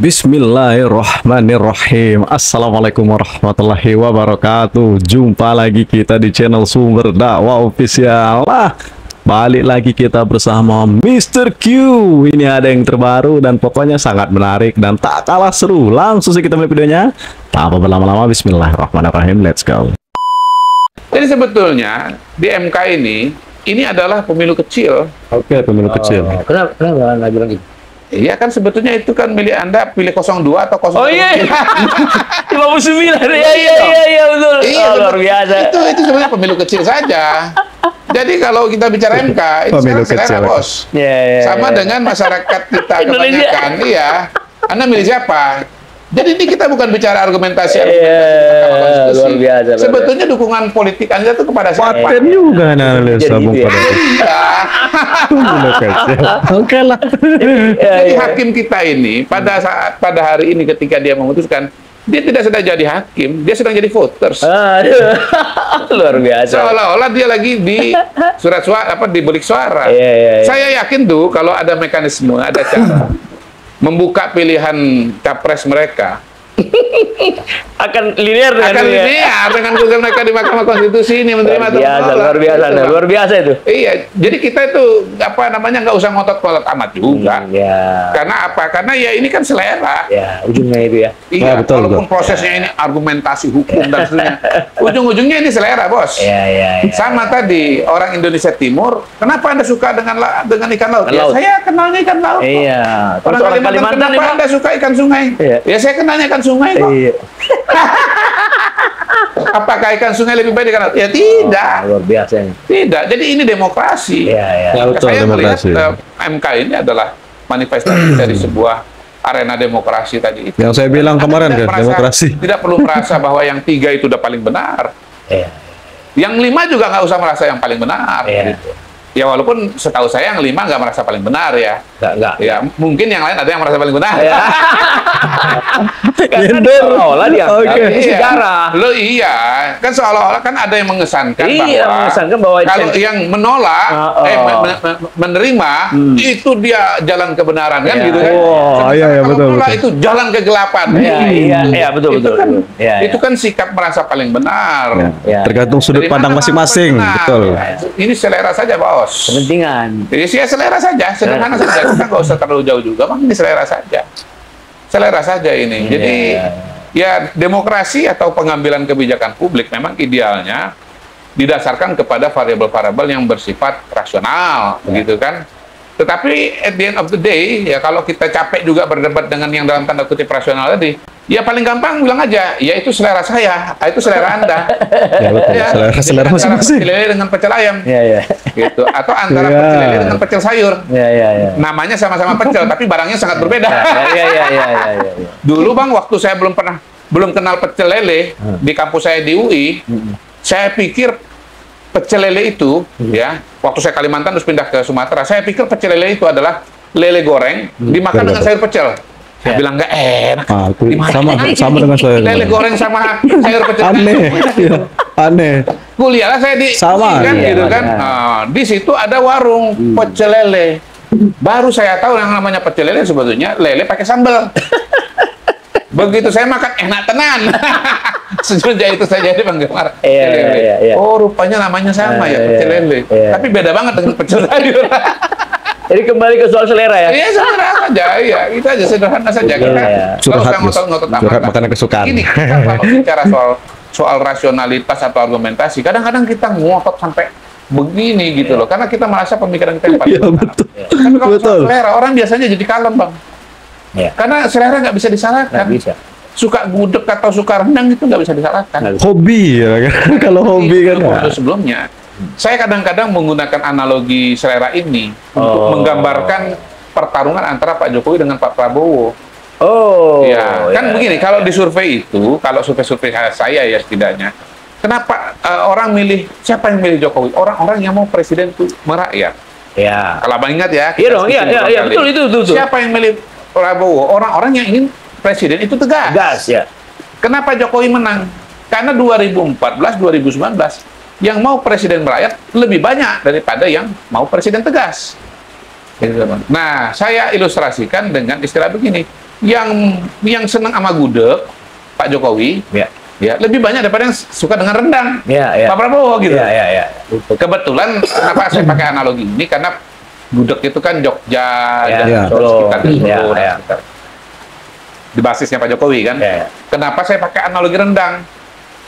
Bismillahirrahmanirrahim. Assalamualaikum warahmatullahi wabarakatuh. Jumpa lagi kita di channel Sumber Dakwah Official. Balik lagi kita bersama Mr. Q. Ini ada yang terbaru dan pokoknya sangat menarik dan tak kalah seru. Langsung saja kita mulai videonya. Tanpa berlama-lama, bismillahirrahmanirrahim. Let's go. Jadi sebetulnya di MK ini 50 pemilu kecil. Oke, pemilu kecil. Kenapa nggak bilang gitu? Iya kan sebetulnya itu kan milih Anda pilih 02 atau 03. Oh iya, 59. Iya betul. Iya, luar biasa. Itu sebenarnya pemilu kecil saja. Jadi kalau kita bicara MK, itu Pemilu selera kecil. bos. Sama dengan masyarakat kita kebanyakan. Iya, Anda milih siapa? Jadi ini kita bukan bicara argumentasi Mahkamah Konstitusi. Luar biasa. Sebetulnya dukungan politik Anda itu kepada siapa? Paten juga analisa Bung Jadi, pada Iya. pemilu kecil. Oke lah. Jadi hakim kita ini pada hari ini ketika dia memutuskan, dia tidak sedang jadi hakim, dia sedang jadi voters. Luar biasa. Seolah-olah dia lagi di surat suara di bilik suara. Iya. Saya yakin tuh kalau ada mekanisme, ada cara membuka pilihan capres mereka Akan linear dengan tugas mereka di Mahkamah Konstitusi ini menerima atau menolak. Luar biasa itu. Iya, jadi kita itu nggak usah ngotot-ngotot amat juga. Ya. Karena apa? Karena ya ini kan selera. Ya, ujungnya itu ya. Iya, betul, walaupun prosesnya ini argumentasi hukum dan seterusnya, ujung-ujungnya ini selera, bos. Iya. Sama tadi orang Indonesia Timur, kenapa Anda suka dengan ikan laut? Ikan laut. Saya kenalnya ikan laut. Iya. Orang Kalimantan, kenapa Anda suka ikan sungai? Iya. Ya saya kenalnya ikan sungai kok. Iya. Apakah ikan sungai lebih baik ikan laut? Ya tidak. Luar biasa. Tidak. Jadi ini demokrasi. Iya. Ya, betul, Saya melihat demokrasi. MK ini adalah manifestasi dari sebuah arena demokrasi tadi itu. Yang saya bilang kemarin Anda kan, demokrasi. Tidak perlu merasa bahwa yang 3 itu udah paling benar. Iya. Yang 5 juga nggak usah merasa yang paling benar. Iya. Gitu. Ya walaupun setahu saya yang 5 nggak merasa paling benar ya. Enggak. Ya mungkin yang lain ada yang merasa paling benar. Ya. Karena seolah dia sejarah. Lo iya, kan seolah-olah kan ada yang mengesankan bahwa kalau yang menolak menerima itu dia jalan kebenaran kan gitu kan. Oh, iya, Kalau betul, menolak betul. itu jalan kegelapan. Iya, betul. Itu kan sikap merasa paling benar. Ya. Tergantung sudut Dari pandang mana masing-masing, benar? betul. Ini selera saja, bos. Kepentingan. Jadi saya selera saja, sederhana saja. Kita nggak usah terlalu jauh juga, bang. Ini selera saja. Selera saja ini. Jadi ya demokrasi atau pengambilan kebijakan publik memang idealnya didasarkan kepada variabel-variabel yang bersifat rasional, begitu kan? Tetapi at the end of the day, ya kalau kita capek juga berdebat dengan yang dalam tanda kutip rasional tadi, ya paling gampang bilang aja, ya itu selera saya, itu selera Anda. Ya betul, Ya, selera jadi antara masing-masing. pecel lele dengan pecel ayam. Iya. Gitu. Atau antara Iya. pecel lele dengan pecel sayur. Iya. Namanya sama-sama pecel, tapi barangnya sangat berbeda. Iya. Dulu bang, waktu saya belum kenal pecel lele di kampus saya di UI, saya pikir pecel lele itu, ya, waktu saya Kalimantan terus pindah ke Sumatera, saya pikir pecel lele itu adalah lele goreng dimakan dengan sayur pecel. Saya bilang nggak enak. Itu Gimana? sama dengan saya. Lele goreng sama sayur pecel. Aneh. Iya, aneh. Kuliah lah saya di Sama. kan Iya, gitu kan. iya. Nah, di situ ada warung pecel lele. Baru saya tahu yang namanya pecel lele sebetulnya lele pakai sambal. Begitu saya makan enak tenan. Sejak itu saya jadi penggemar pecel lele. Iya. Oh, rupanya namanya sama ya pecel lele. Iya. Tapi beda banget dengan pecel sayur. Jadi kembali ke soal selera ya. Iya, sederhana saja. Iya, itu aja sederhana saja. Kita Iya. kalau Curhat, saya ngotot-ngotot Gus. Curhat makanan kesukaan. Ini kita kalau bicara soal rasionalitas atau argumentasi, kadang-kadang kita ngotot sampai begini gitu loh, karena kita merasa pemikiran kita yang paling Iya, benar. betul. Tapi kalau Betul. soal selera, orang biasanya jadi kalem, bang. Iya. Karena selera nggak bisa disalahkan. Nggak bisa. Suka gudeg atau suka rendang itu nggak bisa disalahkan. Nggak bisa. Hobi ya kan. Kalau hobi kan. Itu waktu sebelumnya, saya kadang-kadang menggunakan analogi selera ini untuk menggambarkan pertarungan antara Pak Jokowi dengan Pak Prabowo. Oh. Ya, kan begini, kalau di survei itu, kalau survei saya ya setidaknya, kenapa orang milih, siapa yang milih Jokowi? Orang-orang yang mau presiden itu merakyat. Ya. Kalau abang ingat ya. Iya kita dong, diskusi iya, beberapa kali. betul itu. Siapa yang milih Prabowo? Orang-orang yang ingin presiden itu tegas. Gas ya. Kenapa Jokowi menang? Karena 2014, 2019, yang mau presiden merakyat lebih banyak daripada yang mau presiden tegas. Nah, saya ilustrasikan dengan istilah begini. yang senang sama gudeg Pak Jokowi, Ya. ya lebih banyak daripada yang suka dengan rendang Ya, ya. Pak Prabowo gitu. Ya, ya, ya. Kebetulan kenapa saya pakai analogi ini karena gudeg itu kan Jogja, Ya, dan ya. Solo. sekitar Solo, Ya, dan ya. sekitar. Di basisnya Pak Jokowi kan. Ya, ya. Kenapa saya pakai analogi rendang?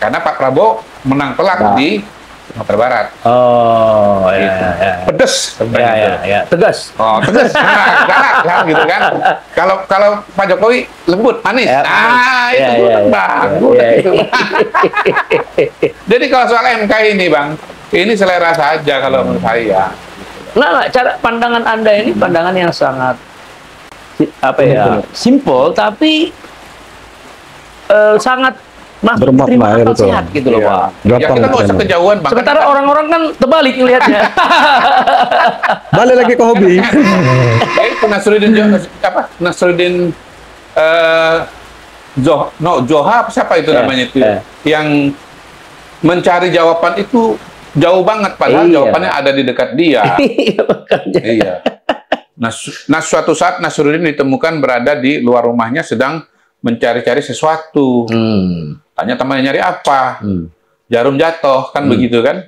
Karena Pak Prabowo menang telak Nah. di Sumatera Barat. Oh, ya, Gitu. ya, ya. Pedes. Ya, ya, ya. Tegas. Oh, tegas. Nah, galak kan gitu kan. Kalau Pak Jokowi lembut, manis. Ya, Nah, ya, itu ya, Bang. ya, Udah ya, gitu. Jadi kalau soal MK ini, Bang, ini selera saja kalau menurut saya. Nah, cara pandangan Anda ini pandangan yang sangat simple tapi sangat masuk Bermakna, terima ya, akal betul. sehat gitu loh, Iya. Pak. Ya Gampang kita nggak usah kan. kejauhan, Bang. Sementara orang-orang kan terbalik ngelihatnya. Balik lagi ke hobi. Ya itu Nasruddin Joha siapa itu namanya itu yang mencari jawaban itu jauh banget padahal Iya. jawabannya ada di dekat dia. Iya, makanya. Iya. Nah, suatu saat Nasruddin ditemukan berada di luar rumahnya sedang mencari-cari sesuatu. Tanya temannya nyari apa? Jarum jatuh, kan begitu kan?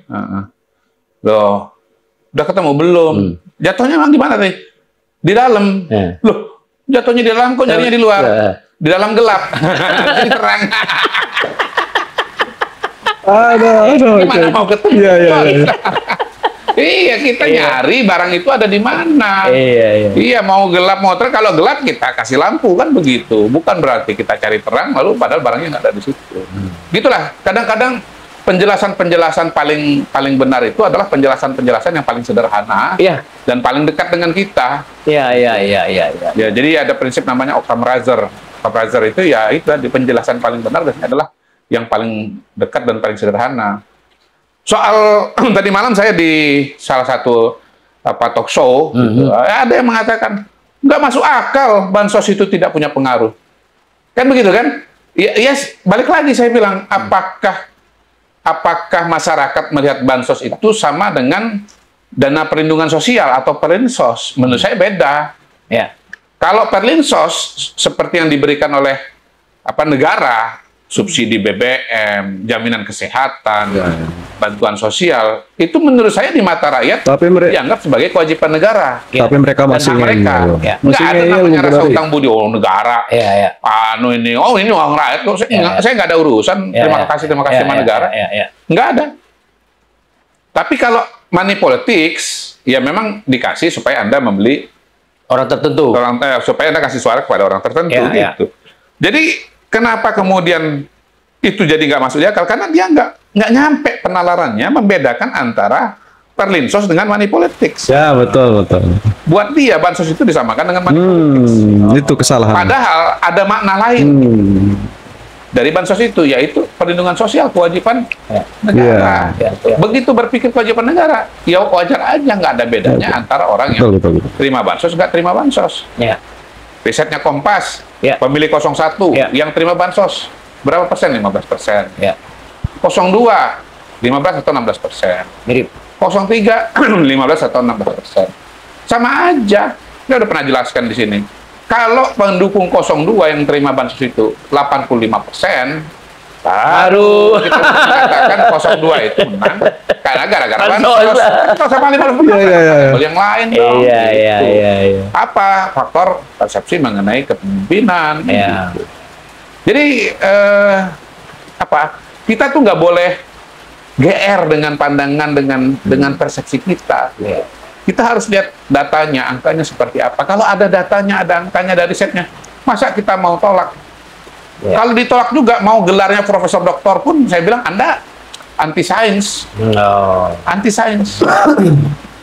Loh, udah ketemu belum? Jatuhnya emang di mana nih? Di dalam. Loh, jatuhnya di dalam, kok nyarinya di luar? Di dalam gelap. Jadi terang. Aduh, Gimana mau ketemu? Iya, iya, iya. Iya, kita nyari barang itu ada di mana. Iya, iya. Iya, mau gelap mau terang. Kalau gelap kita kasih lampu kan begitu. Bukan berarti kita cari terang lalu padahal barangnya nggak ada di situ. Gitulah. Kadang-kadang penjelasan-penjelasan paling benar itu adalah penjelasan-penjelasan yang paling sederhana Iya. dan paling dekat dengan kita. Iya, iya, iya, iya, iya. Ya, jadi ada prinsip namanya Occam Razor. Occam Razor itu ya itu di penjelasan paling benar dan adalah yang paling dekat dan paling sederhana. Soal tadi malam saya di salah satu talk show, gitu, ada yang mengatakan nggak masuk akal bansos itu tidak punya pengaruh. Kan begitu kan? Ya, balik lagi saya bilang, apakah masyarakat melihat bansos itu sama dengan dana perlindungan sosial atau perlinsos? Menurut saya beda. Ya. Kalau perlinsos seperti yang diberikan oleh negara, subsidi BBM, jaminan kesehatan, bantuan sosial, itu menurut saya di mata rakyat Tapi dianggap sebagai kewajiban negara. Tapi mereka Dan masih mereka Ya. nggak ada namanya rasa utang budi negara. Iya, iya. Ini uang rakyat kok. Saya nggak ada urusan. Ya, terima ya. kasih Ya, sama ya, negara. ya, ya. Nggak ada. Tapi kalau money politics, ya memang dikasih supaya Anda membeli Orang tertentu. supaya Anda kasih suara kepada orang tertentu Ya, ya. gitu. Jadi kenapa kemudian itu jadi nggak masuk di akal? Karena dia nggak nyampe penalarannya membedakan antara perlinsos dengan money politics. Ya, betul. Buat dia bansos itu disamakan dengan money politics. Itu kesalahan. Padahal ada makna lain dari bansos itu, yaitu perlindungan sosial, kewajiban negara. Ya, ya. Begitu berpikir kewajiban negara, ya wajar aja, nggak ada bedanya antara orang yang Betul. terima bansos nggak terima bansos. Ya. Risetnya Kompas, Ya. pemilih 01 Ya. yang terima bansos berapa persen? 15%. Ya. 02 15 atau 16%. Mirip. 03 15 atau 16%. Sama aja. Saya udah pernah jelaskan di sini. Kalau pendukung 02 yang terima bansos itu 85%, baru kita mengatakan 02 itu menang karena gara-gara bansos. Kalau sama 50%, Iya. yang lain dong. Iya, gitu. iya, iya, iya. Apa faktor persepsi mengenai kepemimpinan? Iya. Gitu. Jadi kita tuh nggak boleh GR dengan pandangan dengan persepsi kita. Iya. Kita harus lihat datanya, angkanya seperti apa. Kalau ada datanya, ada angkanya dari risetnya, masa kita mau tolak? Ya. Kalau ditolak juga, mau gelarnya profesor doktor pun, saya bilang Anda anti sains, No. anti sains.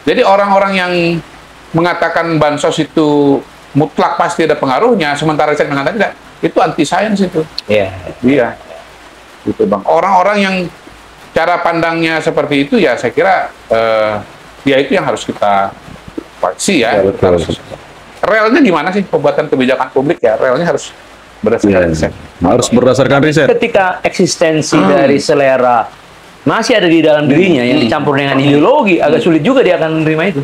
Jadi orang-orang yang mengatakan bansos itu mutlak pasti ada pengaruhnya, sementara riset mengatakan tidak, itu anti sains itu. Iya. Iya, gitu bang. Orang-orang yang cara pandangnya seperti itu, ya saya kira ya itu yang harus kita koreksi ya. Ya, Kita harus, relnya gimana sih pembuatan kebijakan publik ya? Relnya harus berdasarkan riset. Harus berdasarkan riset. Ketika eksistensi dari selera masih ada di dalam dirinya yang dicampur dengan ideologi, agak sulit juga dia akan menerima itu.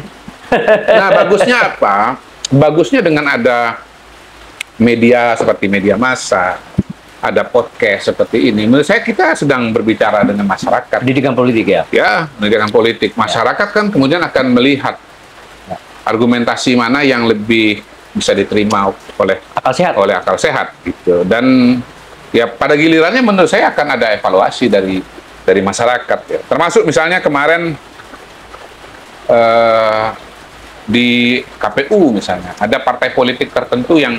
Nah, bagusnya apa? Bagusnya dengan ada media seperti media massa, ada podcast seperti ini. Menurut saya kita sedang berbicara dengan masyarakat. Pendidikan politik ya. Ya, pendidikan politik. Masyarakat kan kemudian akan melihat argumentasi mana yang lebih bisa diterima oleh Akal sehat. akal sehat gitu. Dan ya pada gilirannya menurut saya akan ada evaluasi dari masyarakat ya. Termasuk misalnya kemarin di KPU misalnya ada partai politik tertentu yang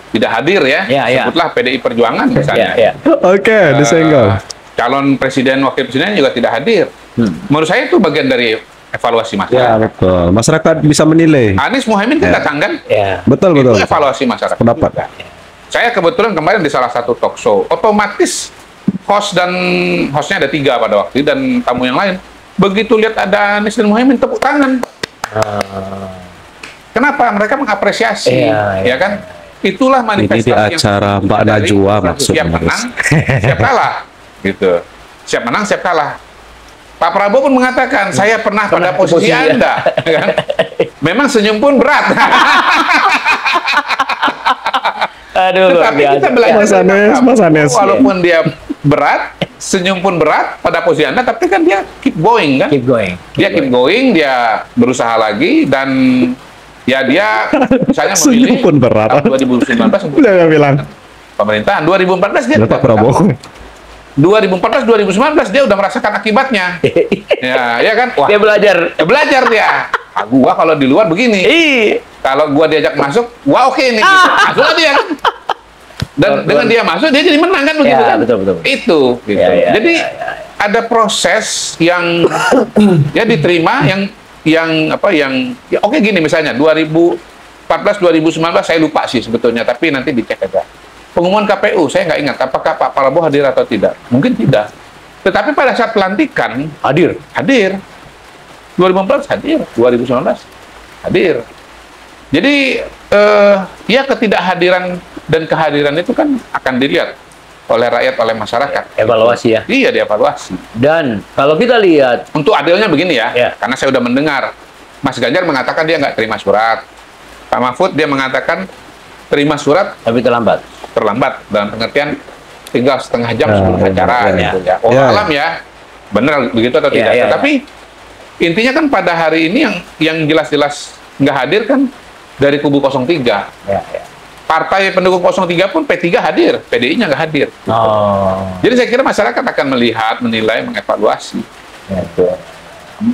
tidak hadir ya, sebutlah PDI Perjuangan misalnya. Oke, disenggol. Calon presiden, wakil presiden juga tidak hadir. Menurut saya itu bagian dari evaluasi Ya, masyarakat. betul. Masyarakat bisa menilai. Anies Mohaimin kan datang kan? Ya. Betul, Itu betul. evaluasi masyarakat. Pendapat. juga. Saya kebetulan kemarin di salah satu talk show, otomatis hostnya ada 3 pada waktu itu, dan tamu yang lain. Begitu lihat ada Anies dan Mohaimin, tepuk tangan. Kenapa? Mereka mengapresiasi, ya kan? Itulah manifestasi Ini di acara Mbak dari Najwa maksudnya. siap menang, siap kalah, gitu. Siap menang, siap kalah. Pak Prabowo pun mengatakan, saya pernah pada posisi Anda, kan? Memang senyum pun berat. Aduh, luar Tetapi biasa. kita belajar Mas dari Anies, Pak Mas Prabowo, Anies. walaupun dia berat, senyum pun berat pada posisi Anda, tapi kan dia keep going kan? Keep going. Dia keep going, dia berusaha lagi, dan ya dia misalnya Senyum memilih pun berat. tahun 2019 untuk Udah nggak bilang. pemerintahan. 2014 dia Pak Prabowo. 2014 2019 dia udah merasakan akibatnya. Ya kan? Wah, Dia belajar. ya belajar dia. Ah, gua kalau di luar begini. Kalau gua diajak masuk, wah oke nih. Gitu. Masuklah dia kan. Dan dengan dia masuk, dia jadi menang kan begitu Ya, kan? betul. Itu gitu. Ya, Jadi ada proses yang ya diterima, yang ya oke gini misalnya 2014 2019 saya lupa sih sebetulnya, tapi nanti dicek aja. Pengumuman KPU saya nggak ingat apakah Pak Prabowo hadir atau tidak. Mungkin tidak. Tetapi pada saat pelantikan Hadir. 2014 hadir, 2019 hadir. Jadi ya ketidakhadiran dan kehadiran itu kan akan dilihat oleh rakyat, oleh masyarakat. Evaluasi ya. Iya, dievaluasi. Dan kalau kita lihat, Untuk adilnya begini ya, Ya. karena saya udah mendengar Mas Ganjar mengatakan dia nggak terima surat. Pak Mahfud dia mengatakan terima surat tapi terlambat. terlambat, dalam pengertian tinggal setengah jam sebelum Ya, acara ya, gitu ya. Oh, ya. alam ya. Benar begitu atau Ya, tidak? ya, Tapi intinya kan pada hari ini yang jelas-jelas nggak hadir kan dari kubu 03. Ya. Partai pendukung 03 pun P3 hadir, PDI-nya nggak hadir. Oh. Jadi saya kira masyarakat akan melihat, menilai, mengevaluasi. Ya, betul.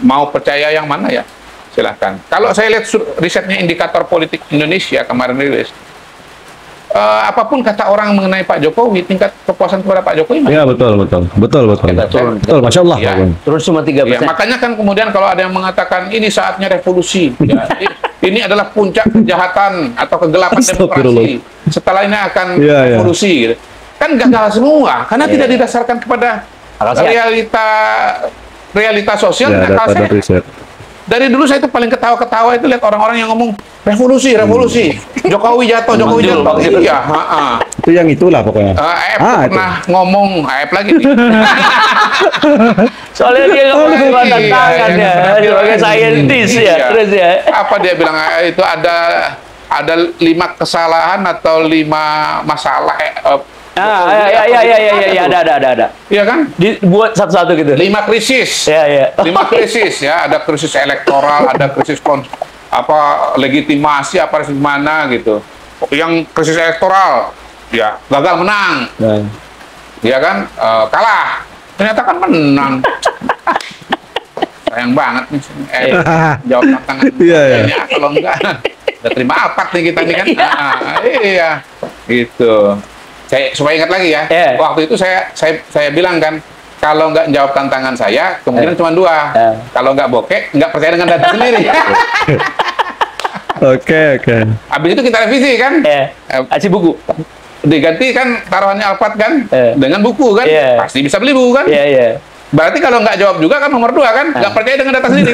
Mau percaya yang mana ya? Silahkan. Kalau saya lihat risetnya Indikator Politik Indonesia kemarin rilis, apapun kata orang mengenai Pak Jokowi, tingkat kepuasan kepada Pak Jokowi Ya, betul. Kita turun. Betul, Masya Allah. Ya. Terus cuma 3%. Ya, makanya kan kemudian kalau ada yang mengatakan ini saatnya revolusi, ya, ini adalah puncak kejahatan atau kegelapan Astagfirullah. demokrasi. Setelah ini akan Ya, ya. revolusi, gitu. Kan gagal semua karena Ya, tidak ya. didasarkan kepada Akal sehat. realita sosial Ya, dan akal data dan sehat. riset. Dari dulu saya itu paling ketawa-ketawa itu lihat orang-orang yang ngomong revolusi. Jokowi jatuh. Muncul. Iya, heeh. Itu yang itulah pokoknya. Aep itu. pernah ngomong, Aep lagi nih. Soalnya dia nggak pernah buat Iya, tantangan ya, iya. sebagai saintis ya. Iya. Terus ya. Apa dia bilang itu ada 5 kesalahan atau 5 masalah Ya, ada. Iya kan? Dibuat satu-satu gitu. 5 krisis. Ya. 5 krisis ya, ada krisis elektoral, ada krisis legitimasi apa di mana gitu. Yang krisis elektoral ya gagal menang. Ya kan? Kalah. Ternyata kan menang. Sayang banget nih. Jawab tantangan. Iya, iya. Ya, kalau enggak udah terima apat nih kita nih kan. Iya. Gitu. Supaya ingat lagi ya. Waktu itu saya bilang kan, kalau nggak jawab tantangan saya, kemungkinan cuma 2. Kalau nggak bokek, nggak percaya dengan data sendiri. Oke. Habis itu kita revisi kan. Kasih buku. Diganti kan taruhannya Alphard kan, dengan buku kan. Iya. Pasti bisa beli buku kan. Iya. Berarti kalau nggak jawab juga kan nomor 2 kan, nggak percaya dengan data sendiri.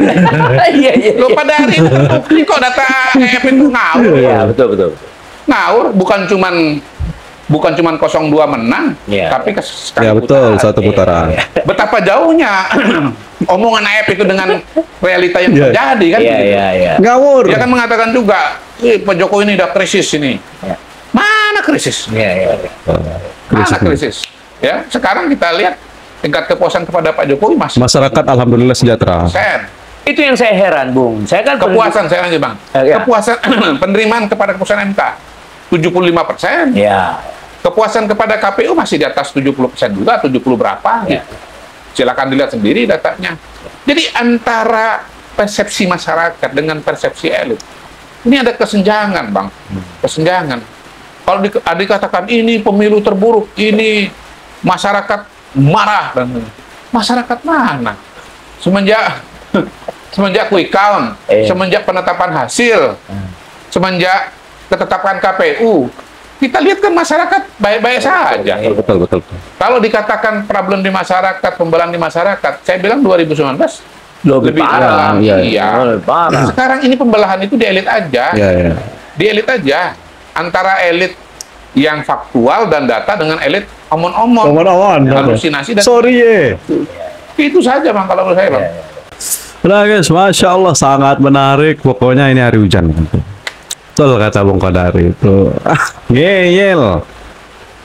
Iya. Lo pada hari itu bukti kok data EF itu ngawur. Iya, betul. Ngawur, bukan cuman 02 menang, Iya. tapi sekali Ya, betul. putaran. Satu putaran. Betapa jauhnya omongan AF itu dengan realita yang Iya. terjadi kan. begitu. Iya. Ngawur. Dia kan mengatakan juga, Pak Jokowi ini udah krisis ini. Iya. Mana Mana krisis? Iya. Mana krisis? Ya, sekarang kita lihat tingkat kepuasan kepada Pak Jokowi masih Masyarakat alhamdulillah sejahtera. persen. Itu yang saya heran, Bung. Saya kan Kepuasan saya lanjut Bang. Ya. Kepuasan penerimaan kepada keputusan MK 75%. Ya. Kepuasan kepada KPU masih di atas 70% juga, 70 berapa Ya. gitu. Silakan dilihat sendiri datanya. Jadi antara persepsi masyarakat dengan persepsi elit, ini ada kesenjangan, Bang. Kesenjangan. Kalau dikatakan ini pemilu terburuk, ini masyarakat marah, dan masyarakat mana? Semenjak quick count, semenjak penetapan hasil, semenjak ketetapan KPU, kita lihat kan masyarakat baik-baik saja. Betul. Kalau dikatakan problem di masyarakat, pembelahan di masyarakat, saya bilang 2019 lebih parah. Iya. Lebih parah. Sekarang ini pembelahan itu di elit aja. Iya. Di elit aja. Antara elit yang faktual dan data dengan elit omon-omon, halusinasi dan itu saja Bang kalau menurut saya Bang. Nah guys, Masya Allah sangat menarik. Pokoknya ini hari hujan. Betul kata Bung Kodari itu. Ngeyel.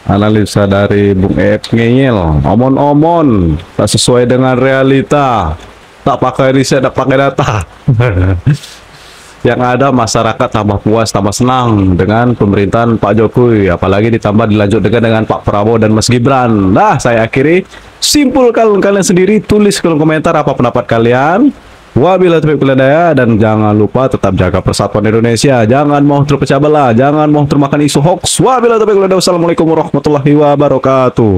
Analisa dari Bung Ed ngeyel. Omon-omon. Tak sesuai dengan realita. Tak pakai riset, tak pakai data. Yang ada masyarakat tambah puas, tambah senang dengan pemerintahan Pak Jokowi. Apalagi ditambah dilanjutkan dengan Pak Prabowo dan Mas Gibran. Nah, saya akhiri. Simpulkan kalian sendiri. Tulis kolom komentar apa pendapat kalian. Wabillahi taufiq wal hidayah, dan jangan lupa tetap jaga persatuan Indonesia. Jangan mau terpecah belah, jangan mau termakan isu hoax. Wabillahi taufiq wal hidayah. Wassalamualaikum warahmatullahi wabarakatuh.